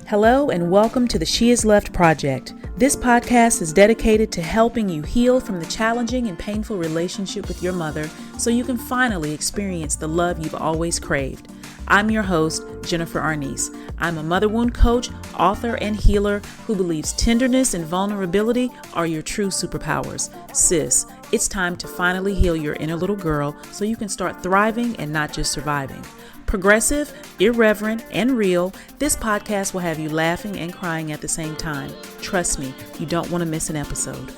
Hello and welcome to the She Is Loved Project. This podcast is dedicated to helping you heal from the challenging and painful relationship with your mother so you can finally experience the love you've always craved. I'm your host, Jennifer Arnise. I'm a mother wound coach, author, and healer who believes tenderness and vulnerability are your true superpowers. Sis, it's time to finally heal your inner little girl so you can start thriving and not just surviving. Progressive, irreverent, and real, this podcast will have you laughing and crying at the same time. Trust me, you don't want to miss an episode.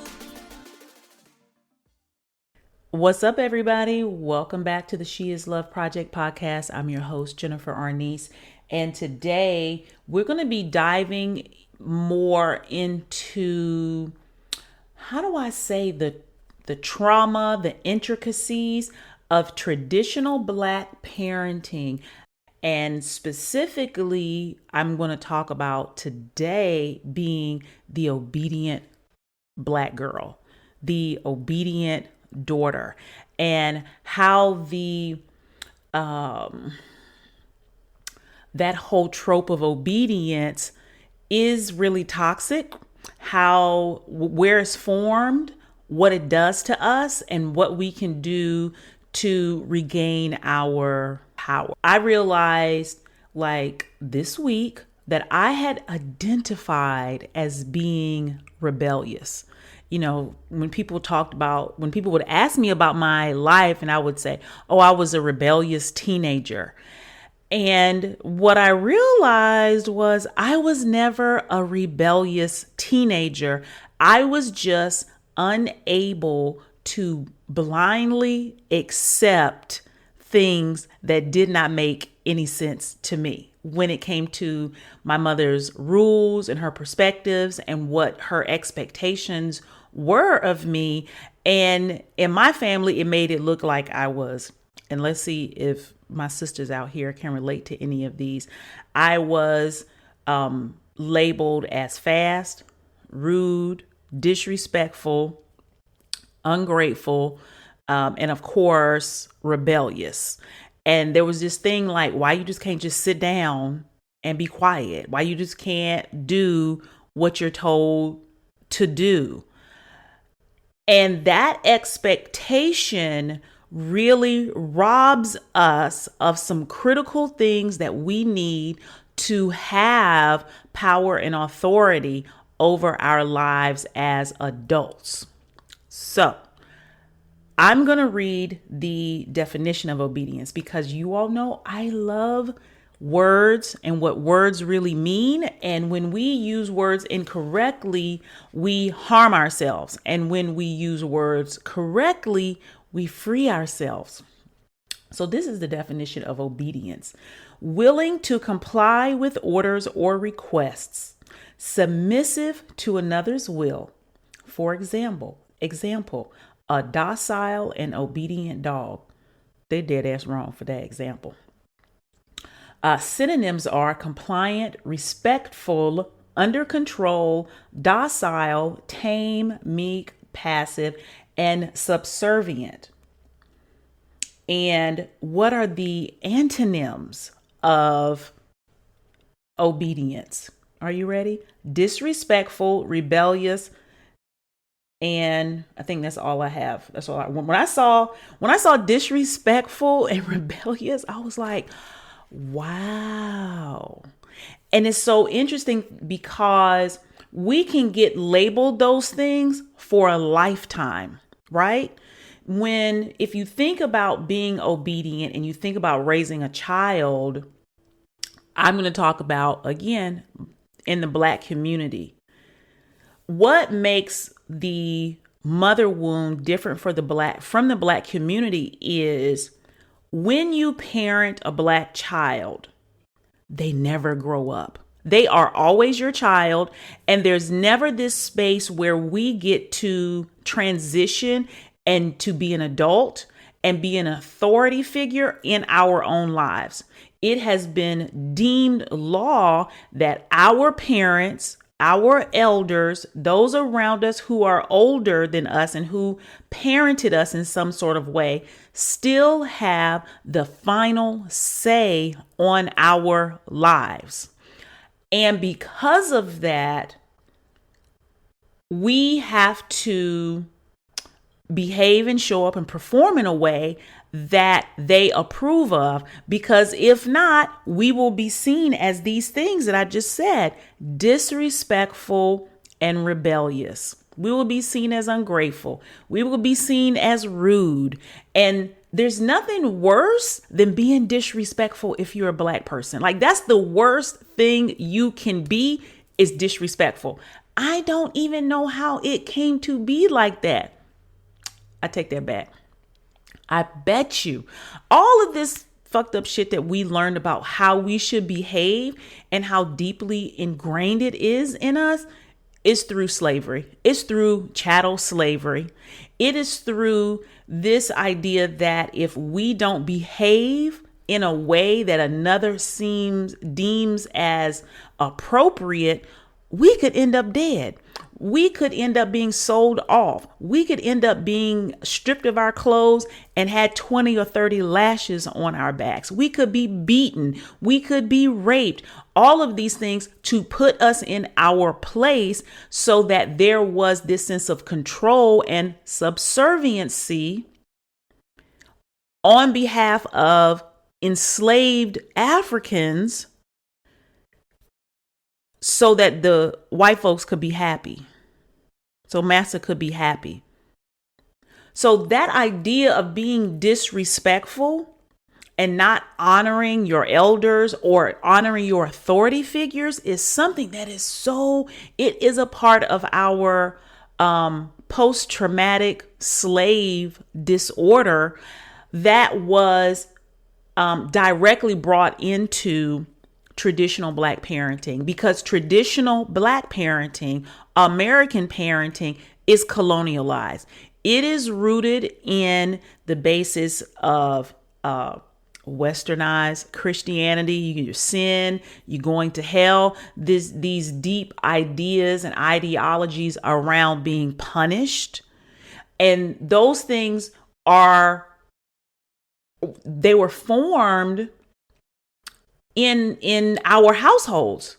What's up, everybody? Welcome back to the She Is Love Project podcast. I'm your host, Jennifer Arnise, and today we're going to be diving more into, the trauma, the intricacies of traditional Black parenting. And specifically, I'm going to talk about today being the obedient Black girl, the obedient daughter, and how that whole trope of obedience is really toxic, where it's formed, what it does to us, and what we can do to regain our power. I realized this week that I had identified as being rebellious. You know, when people would ask me about my life and I would say, oh, I was a rebellious teenager. And what I realized was I was never a rebellious teenager. I was just unable to blindly accept things that did not make any sense to me when it came to my mother's rules and her perspectives and what her expectations were of me. And in my family, it made it look like I was, and let's see if my sisters out here can relate to any of these. I was labeled as fast, rude, disrespectful, ungrateful, and of course, rebellious. And there was this thing like, why you just can't just sit down and be quiet? Why you just can't do what you're told to do? And that expectation really robs us of some critical things that we need to have power and authority over our lives as adults. So I'm going to read the definition of obedience because you all know I love words and what words really mean. And when we use words incorrectly, we harm ourselves. And when we use words correctly, we free ourselves. So this is the definition of obedience: willing to comply with orders or requests, submissive to another's will. For example, a docile and obedient dog. They dead ass wrong for that example. Synonyms are compliant, respectful, under control, docile, tame, meek, passive, and subservient. And what are the antonyms of obedience? Are you ready? Disrespectful, rebellious, and I think that's all I have. That's all when I saw disrespectful and rebellious, I was like, wow. And it's so interesting because we can get labeled those things for a lifetime, right? If you think about being obedient and you think about raising a child, I'm going to talk about, again, in the Black community. What makes the mother wound different from the Black community is when you parent a Black child, they never grow up. They are always your child, and there's never this space where we get to transition and to be an adult and be an authority figure in our own lives. It has been deemed law that our parents, our elders, those around us who are older than us and who parented us in some sort of way, still have the final say on our lives. And because of that, we have to behave and show up and perform in a way that they approve of, because if not, we will be seen as these things that I just said: disrespectful and rebellious. We will be seen as ungrateful. We will be seen as rude. And there's nothing worse than being disrespectful if you're a Black person. Like, that's the worst thing you can be, is disrespectful. I don't even know how it came to be like that. I take that back. I bet you all of this fucked up shit that we learned about how we should behave and how deeply ingrained it is in us is through slavery. It's through chattel slavery. It is through this idea that if we don't behave in a way that another deems as appropriate, we could end up dead. We could end up being sold off. We could end up being stripped of our clothes and had 20 or 30 lashes on our backs. We could be beaten. We could be raped. All of these things to put us in our place so that there was this sense of control and subserviency on behalf of enslaved Africans, so that the white folks could be happy. So massa could be happy. So that idea of being disrespectful and not honoring your elders or honoring your authority figures is something that is it is a part of our post-traumatic slave disorder that was directly brought into traditional Black parenting, because traditional Black parenting, American parenting, is colonialized. It is rooted in the basis of westernized Christianity. You sin, you're going to hell. These deep ideas and ideologies around being punished. And those things they were formed in our households,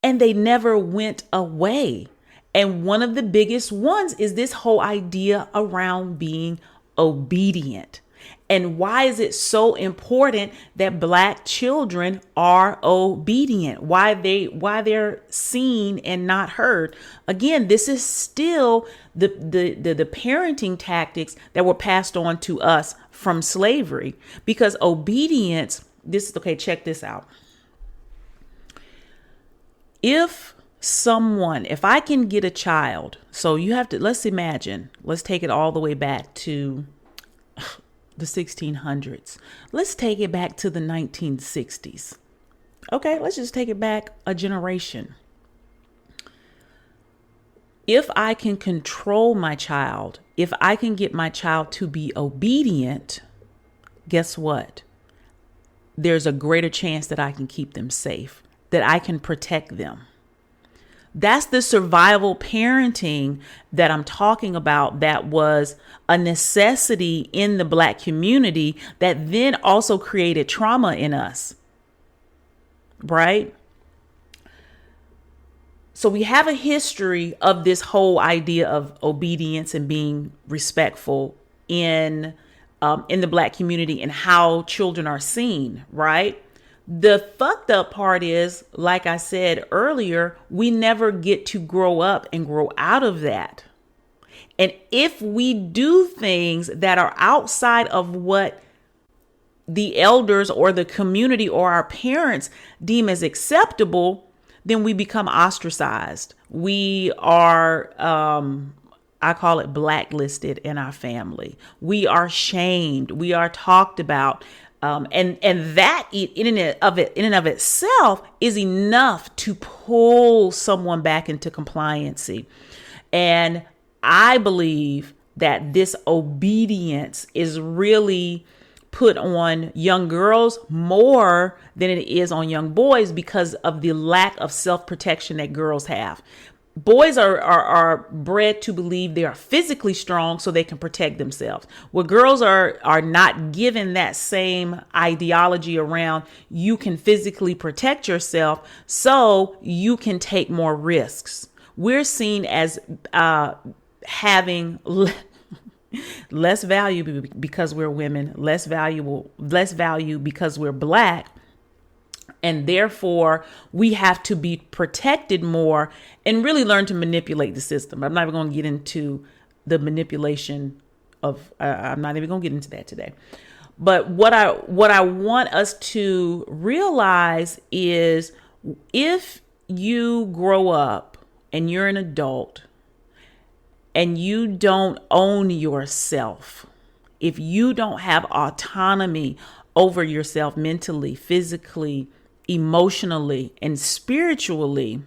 and they never went away. And one of the biggest ones is this whole idea around being obedient. And why is it so important that Black children are obedient? Why they're seen and not heard? Again, this is still the parenting tactics that were passed on to us from slavery, because obedience, check this out. If I can get a child, so you have to, let's take it all the way back to the 1600s. Let's take it back to the 1960s. Okay, let's just take it back a generation. If I can control my child, if I can get my child to be obedient, guess what? There's a greater chance that I can keep them safe, that I can protect them. That's the survival parenting that I'm talking about, that was a necessity in the Black community that then also created trauma in us, right? So we have a history of this whole idea of obedience and being respectful in the Black community and how children are seen, right? The fucked up part is, like I said earlier, we never get to grow up and grow out of that. And if we do things that are outside of what the elders or the community or our parents deem as acceptable, then we become ostracized. We are, I call it blacklisted in our family. We are shamed. We are talked about. And that in and of itself is enough to pull someone back into compliancy. And I believe that this obedience is really put on young girls more than it is on young boys, because of the lack of self-protection that girls have. boys are bred to believe they are physically strong so they can protect themselves. Where girls are not given that same ideology around you can physically protect yourself so you can take more risks. We're seen as having less value because we're women, less value because we're Black. And therefore, we have to be protected more and really learn to manipulate the system. I'm not even going to get into the manipulation of, I'm not even going to get into that today. But what I want us to realize is if you grow up and you're an adult and you don't own yourself, if you don't have autonomy over yourself mentally, physically, emotionally, and spiritually,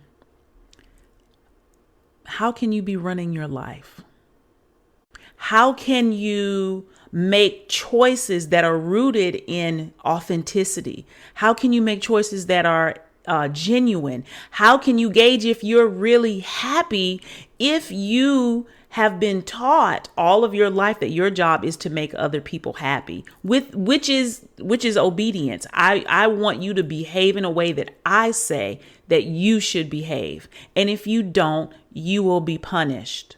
how can you be running your life? How can you make choices that are rooted in authenticity? How can you make choices that are genuine? How can you gauge if you're really happy if you have been taught all of your life that your job is to make other people happy, which is obedience? I want you to behave in a way that I say that you should behave. And if you don't, you will be punished.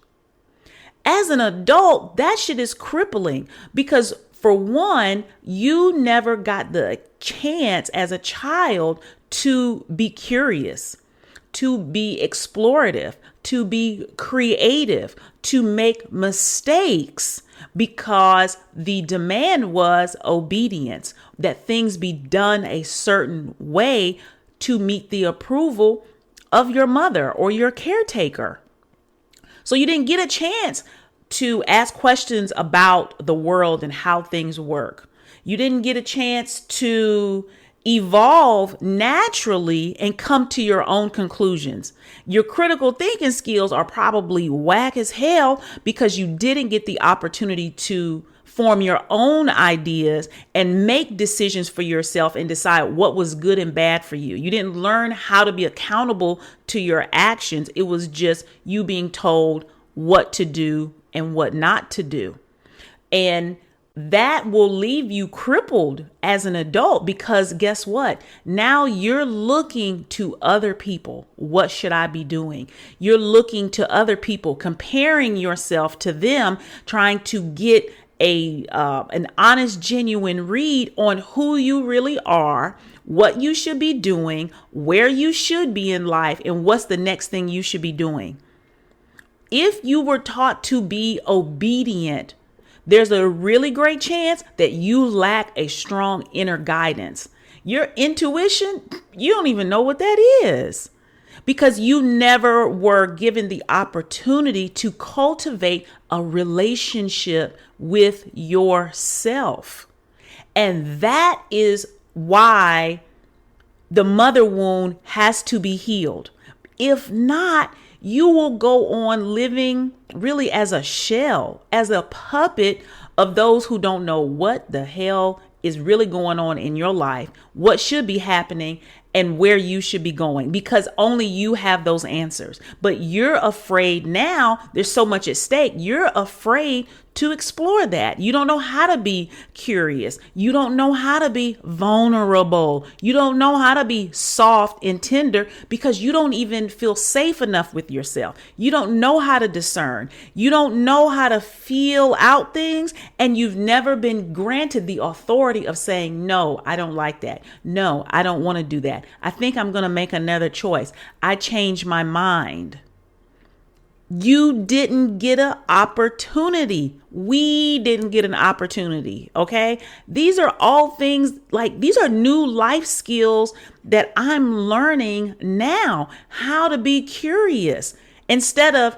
As an adult, that shit is crippling because, for one, you never got the chance as a child to be curious, to be explorative, to be creative, to make mistakes, because the demand was obedience, that things be done a certain way to meet the approval of your mother or your caretaker. So you didn't get a chance to ask questions about the world and how things work. You didn't get a chance to evolve naturally and come to your own conclusions. Your critical thinking skills are probably whack as hell because you didn't get the opportunity to form your own ideas and make decisions for yourself and decide what was good and bad for you. You didn't learn how to be accountable to your actions. It was just you being told what to do and what not to do. And that will leave you crippled as an adult, because guess what? Now you're looking to other people. What should I be doing? You're looking to other people, comparing yourself to them, trying to get an honest, genuine read on who you really are, what you should be doing, where you should be in life, and what's the next thing you should be doing. If you were taught to be obedient, there's a really great chance that you lack a strong inner guidance. Your intuition, you don't even know what that is, because you never were given the opportunity to cultivate a relationship with yourself. And that is why the mother wound has to be healed. If not, you will go on living really as a shell, as a puppet of those who don't know what the hell is really going on in your life, what should be happening, and where you should be going, because only you have those answers. But you're afraid now. There's so much at stake. You're afraid to explore that. You don't know how to be curious. You don't know how to be vulnerable. You don't know how to be soft and tender because you don't even feel safe enough with yourself. You don't know how to discern. You don't know how to feel out things. And you've never been granted the authority of saying, no, I don't like that. No, I don't want to do that. I think I'm going to make another choice. I changed my mind. You didn't get an opportunity. We didn't get an opportunity. Okay. These are all things, like, these are new life skills that I'm learning now, how to be curious instead of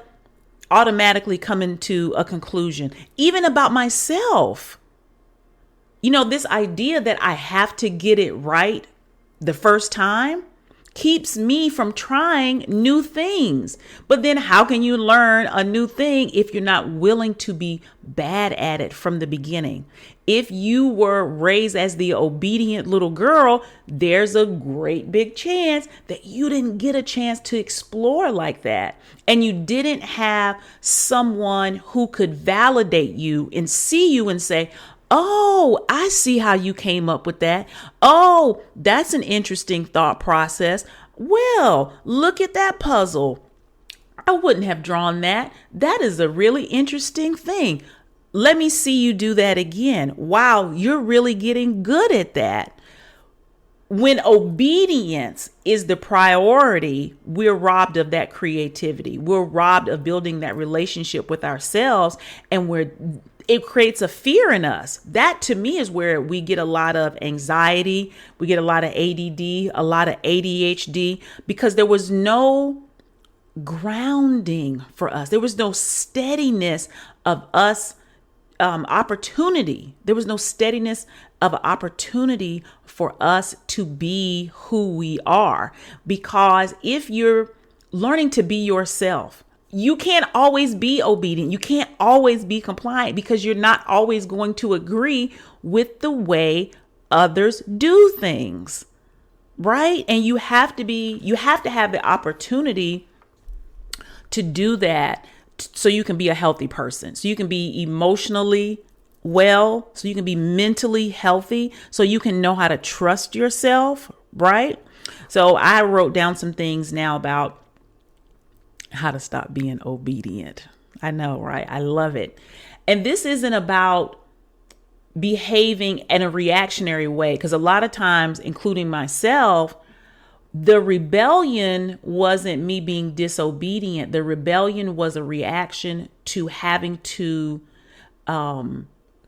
automatically coming to a conclusion, even about myself. You know, this idea that I have to get it right the first time, keeps me from trying new things. But then how can you learn a new thing if you're not willing to be bad at it from the beginning? If you were raised as the obedient little girl, there's a great big chance that you didn't get a chance to explore like that. And you didn't have someone who could validate you and see you and say, oh, I see how you came up with that. Oh, that's an interesting thought process. Well, look at that puzzle. I wouldn't have drawn that. That is a really interesting thing. Let me see you do that again. Wow, you're really getting good at that. When obedience is the priority, we're robbed of that creativity. We're robbed of building that relationship with ourselves, and it creates a fear in us. That to me is where we get a lot of anxiety. We get a lot of ADD, a lot of ADHD, because there was no grounding for us. There was no steadiness of us, opportunity. There was no steadiness of opportunity for us to be who we are. Because if you're learning to be yourself, you can't always be obedient. You can't always be compliant because you're not always going to agree with the way others do things, right? And you have to have the opportunity to do that so you can be a healthy person, so you can be emotionally well, so you can be mentally healthy, so you can know how to trust yourself, right? So I wrote down some things now about how to stop being obedient. I know, right? I love it. And this isn't about behaving in a reactionary way, because a lot of times, including myself, the rebellion wasn't me being disobedient. The rebellion was a reaction to having to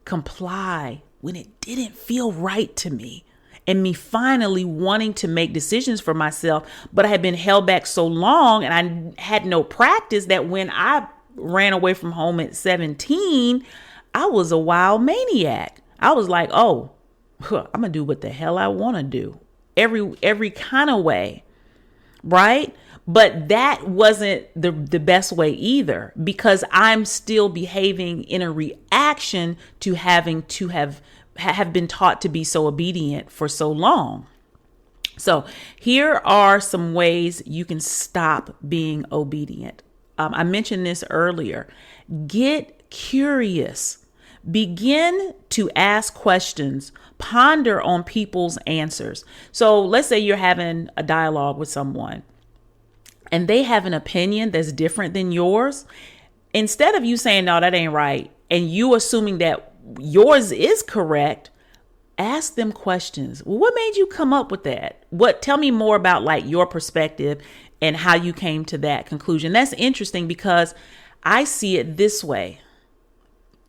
comply when it didn't feel right to me. And me finally wanting to make decisions for myself, but I had been held back so long and I had no practice that when I ran away from home at 17, I was a wild maniac. I was like, oh, I'm gonna do what the hell I want to do, every kind of way, right? But that wasn't the best way either, because I'm still behaving in a reaction to having to have been taught to be so obedient for so long. So here are some ways you can stop being obedient. I mentioned this earlier. Get curious. Begin to ask questions. Ponder on people's answers. So let's say you're having a dialogue with someone and they have an opinion that's different than yours. Instead of you saying, no, that ain't right, and you assuming that yours is correct, ask them questions. Well, what made you come up with that? Tell me more about like your perspective and how you came to that conclusion. That's interesting because I see it this way,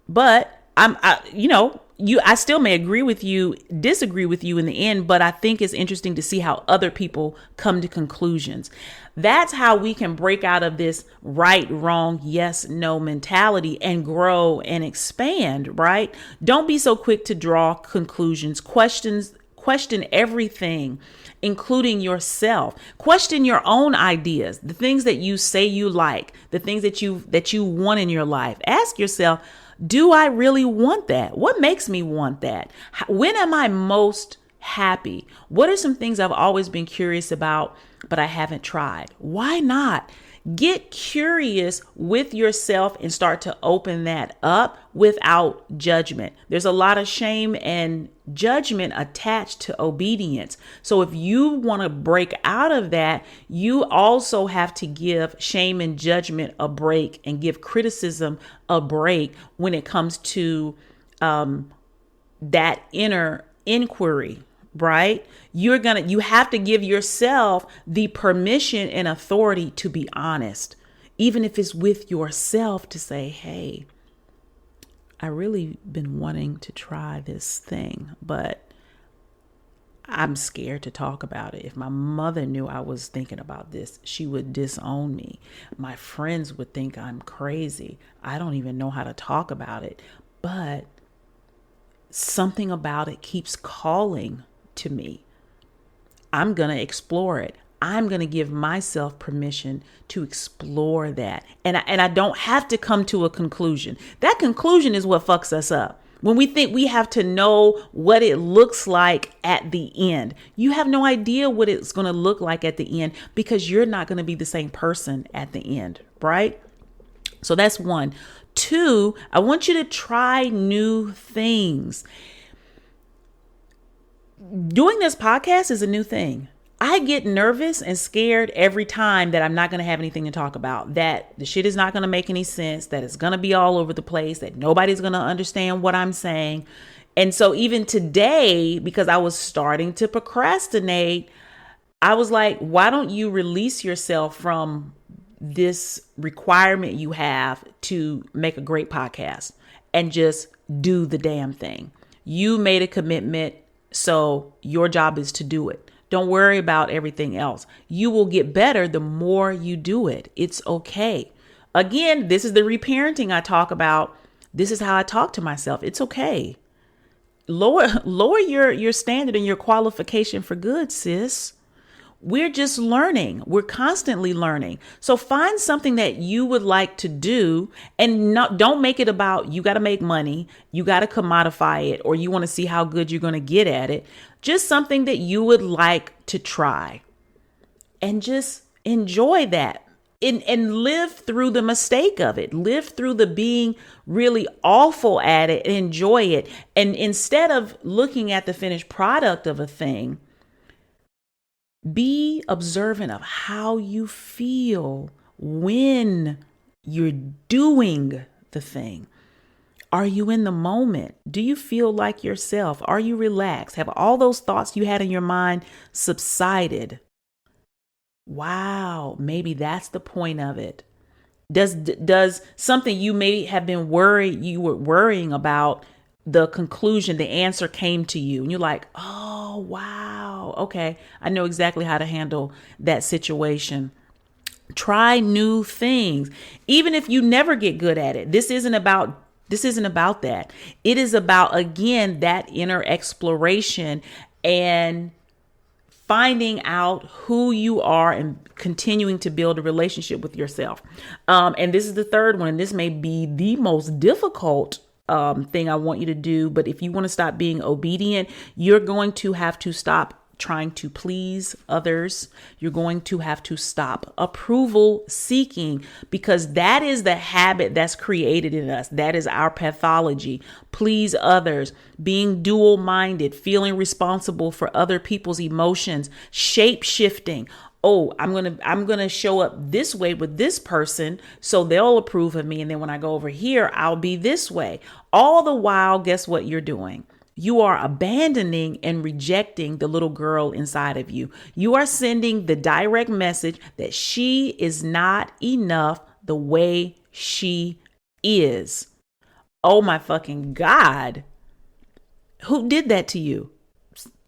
but I still may agree with you, disagree with you in the end, but I think it's interesting to see how other people come to conclusions. That's how we can break out of this right, wrong, yes, no mentality and grow and expand, right? Don't be so quick to draw conclusions. Question everything, including yourself. Question your own ideas, the things that you say you like, the things that you want in your life. Ask yourself, do I really want that? What makes me want that? When am I most happy? What are some things I've always been curious about, but I haven't tried? Why not? Get curious with yourself and start to open that up without judgment. There's a lot of shame and judgment attached to obedience. So if you want to break out of that, you also have to give shame and judgment a break and give criticism a break when it comes to that inner inquiry. Right? You have to give yourself the permission and authority to be honest, even if it's with yourself, to say, hey, I really been wanting to try this thing, but I'm scared to talk about it. If my mother knew I was thinking about this, she would disown me. My friends would think I'm crazy. I don't even know how to talk about it, but something about it keeps calling to me. I'm going to explore it. I'm going to give myself permission to explore that. And I don't have to come to a conclusion. That conclusion is what fucks us up. When we think we have to know what it looks like at the end, you have no idea what it's going to look like at the end because you're not going to be the same person at the end, right? So that's one. Two, I want you to try new things. Doing this podcast is a new thing. I get nervous and scared every time that I'm not going to have anything to talk about, that the shit is not going to make any sense, that it's going to be all over the place, that nobody's going to understand what I'm saying. And so even today, because I was starting to procrastinate, I was like, why don't you release yourself from this requirement you have to make a great podcast and just do the damn thing? You made a commitment, so your job is to do it. Don't worry about everything else. You will get better the more you do it. It's okay. Again, this is the reparenting I talk about. This is how I talk to myself. It's okay. Lower your standard and your qualification for good, sis. We're just learning. We're constantly learning. So find something that you would like to do and don't make it about you got to make money, you got to commodify it, or you want to see how good you're going to get at it. Just something that you would like to try and just enjoy that and live through the mistake of it. Live through the being really awful at it and enjoy it. And instead of looking at the finished product of a thing, be observant of how you feel when you're doing the thing. Are you in the moment? Do you feel like yourself? Are you relaxed? Have all those thoughts you had in your mind subsided? Wow, maybe that's the point of it. Does something you may have been worrying about, the conclusion, the answer came to you and you're like, oh, wow. Okay. I know exactly how to handle that situation. Try new things. Even if you never get good at it. This isn't about that. It is about, again, that inner exploration and finding out who you are and continuing to build a relationship with yourself. And this is the third one. And this may be the most difficult thing I want you to do. But if you want to stop being obedient, you're going to have to stop trying to please others. You're going to have to stop approval seeking, because that is the habit that's created in us. That is our pathology. Please others, being dual minded, feeling responsible for other people's emotions, shape shifting. Oh, I'm going to show up this way with this person so they'll approve of me. And then when I go over here, I'll be this way. All the while, guess what you're doing? You are abandoning and rejecting the little girl inside of you. You are sending the direct message that she is not enough the way she is. Oh my fucking God. Who did that to you?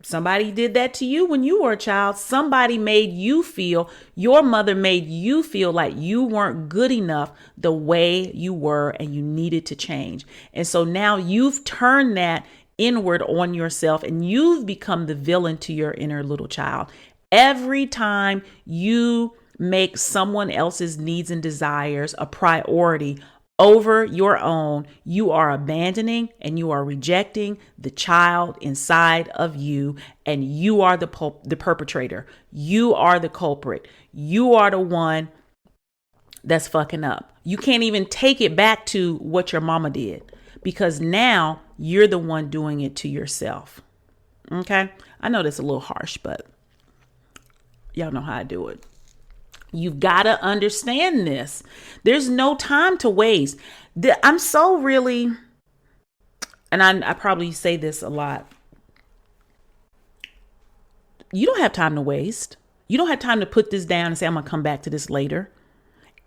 Somebody did that to you when you were a child. Somebody made you feel, your mother made you feel like you weren't good enough the way you were and you needed to change. And so now you've turned that inward on yourself and you've become the villain to your inner little child. Every time you make someone else's needs and desires a priority over your own, you are abandoning and you are rejecting the child inside of you, and you are the perpetrator. You are the culprit. You are the one that's fucking up. You can't even take it back to what your mama did, because now you're the one doing it to yourself. Okay? I know that's a little harsh, but y'all know how I do it. You've got to understand this. There's no time to waste. I'm so really, and I probably say this a lot. You don't have time to waste. You don't have time to put this down and say, I'm going to come back to this later.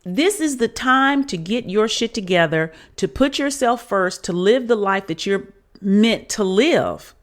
This is the time to get your shit together, to put yourself first, to live the life that you're meant to live.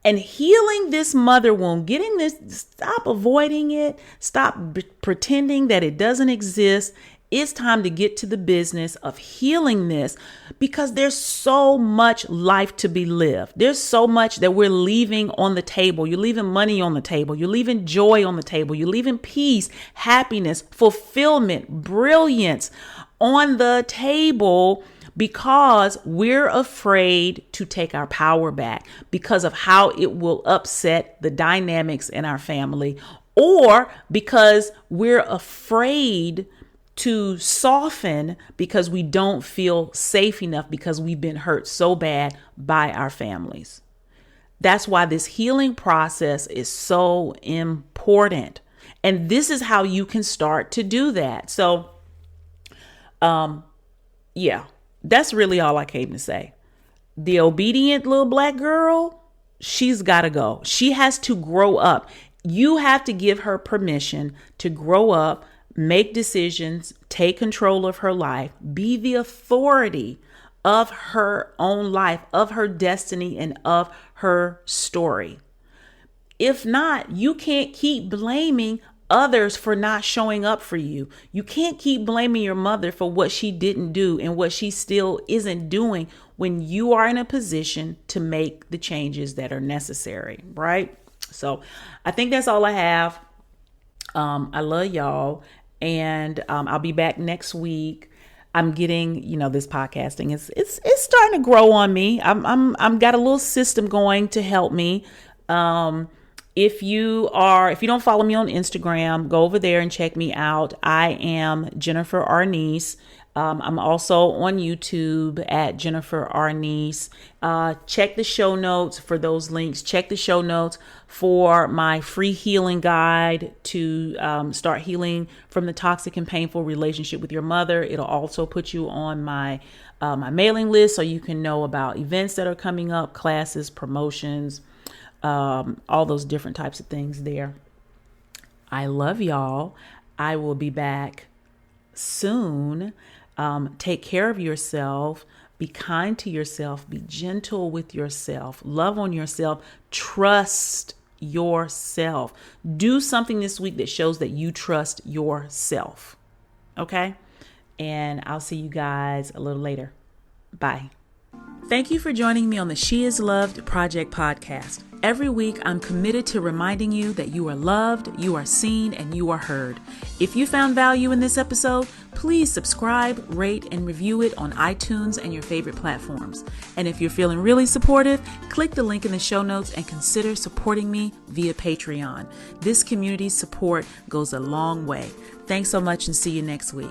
And healing this mother wound, getting this, stop avoiding it, stop pretending that it doesn't exist, It's time to get to the business of healing this, because there's so much life to be lived. There's so much that we're leaving on the table. You're leaving money on the table. You're leaving joy on the table. You're leaving peace, happiness, fulfillment, brilliance on the table, because we're afraid to take our power back because of how it will upset the dynamics in our family, or because we're afraid to soften because we don't feel safe enough, because we've been hurt so bad by our families. That's why this healing process is so important. And this is how you can start to do that. So, yeah, that's really all I came to say. The obedient little black girl, she's got to go. She has to grow up. You have to give her permission to grow up, make decisions, take control of her life, be the authority of her own life, of her destiny, and of her story. If not, you can't keep blaming others for not showing up for you. You can't keep blaming your mother for what she didn't do and what she still isn't doing when you are in a position to make the changes that are necessary, right? So I think that's all I have. I love y'all. And I'll be back next week. I'm getting, this podcasting it's starting to grow on me. I'm got a little system going to help me. If you don't follow me on Instagram, go over there and check me out. I am Jennifer Arnise. I'm also on YouTube at Jennifer Arnise. Check the show notes for those links. Check the show notes for my free healing guide to start healing from the toxic and painful relationship with your mother. It'll also put you on my mailing list so you can know about events that are coming up, classes, promotions, all those different types of things there. I love y'all. I will be back soon. Take care of yourself. Be kind to yourself. Be gentle with yourself. Love on yourself. Trust yourself. Do something this week that shows that you trust yourself. Okay? And I'll see you guys a little later. Bye. Thank you for joining me on the She Is Loved Project podcast. Every week, I'm committed to reminding you that you are loved, you are seen, and you are heard. If you found value in this episode, please subscribe, rate, and review it on iTunes and your favorite platforms. And if you're feeling really supportive, click the link in the show notes and consider supporting me via Patreon. This community support goes a long way. Thanks so much and see you next week.